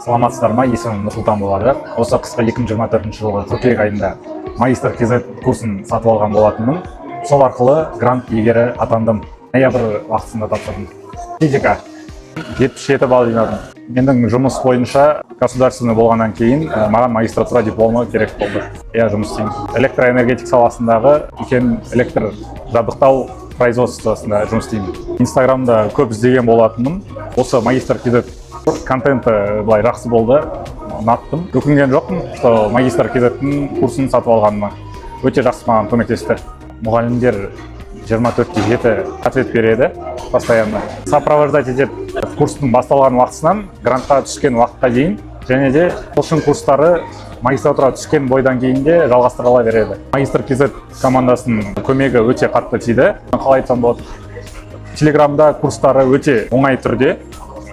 Саламатсыздар ма? Есімім Нұрсұлтан болады. Осы қысқы 2024 жылғы қыркүйек айында магистр KZ курсын сатып алған болатынмын. Сол арқылы грант иегері атандым. Ноябрь уақытысында тапсырдым. Физика 77 балл жинадым. Менің жұмыс бойынша государственный болғаннан кейін маған магистратура дипломы керек болды. Я жұмыс істеймін. Электроэнергетик саласындағы үлкен электр жабдықтау производствосында жұмыс істеймін. Инстаграмда көп іздеген болатынмын. Осы магистр KZ контенті былай жақсы болды, ұнаттым. Өкінген жоқпын, что магистр KZ-тің курсын сатып алғаныма. Өте жақсы маған көмектесті. Мұғалімдер 24/7 ответ береді постоянно. Сопровождать етіп курстың басталған уақытысынан грантқа түскен уақытқа дейін, және де ағылшын курстары магистратура түскен бойдан кейін де жалғастырыла береді. Магистр KZ командасының көмегі өте қатты тиді. Қалай айтсам болады? Телеграмда курстары өте оңай түрде,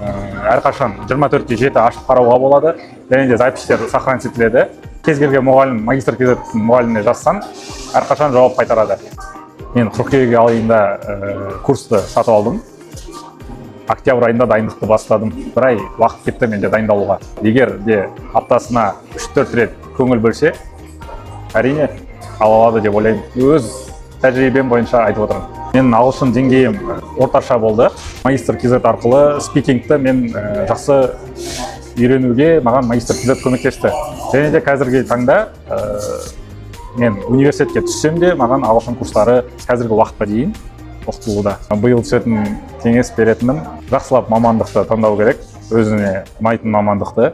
әрқашан 24/7 ашып қарауға болады, және де запистер сохранить етіледі. Кез келген мұғалім магистр KZ мұғаліміне жазсан, әрқашан жауап қайтарады. Мен қыркүйек айында курсты сатып алдым. Октябрь айында дайындықты бастадым. Бір ай уақыт кетті менде дайындалуға. Егер де аптасына 3-4 рет көңіл бөлсе, әрине ала алады деп ойлаймын. Өз тәжірибем бойынша айтып отырмын. Менің ағылшын деңгейім орташа болды. Магистр KZ арқылы спикингті мен жақсы үйренуге маған магистр KZ көмектесті. Және де қазіргі таңда мен университетке түссем де маған ағылшын курстары қазіргі уақытқа дейін оқытылуда. Биыл түсетін кеңес беретінім, жақсылап мамандықты таңдау керек, өзіне ұнайтын мамандықты.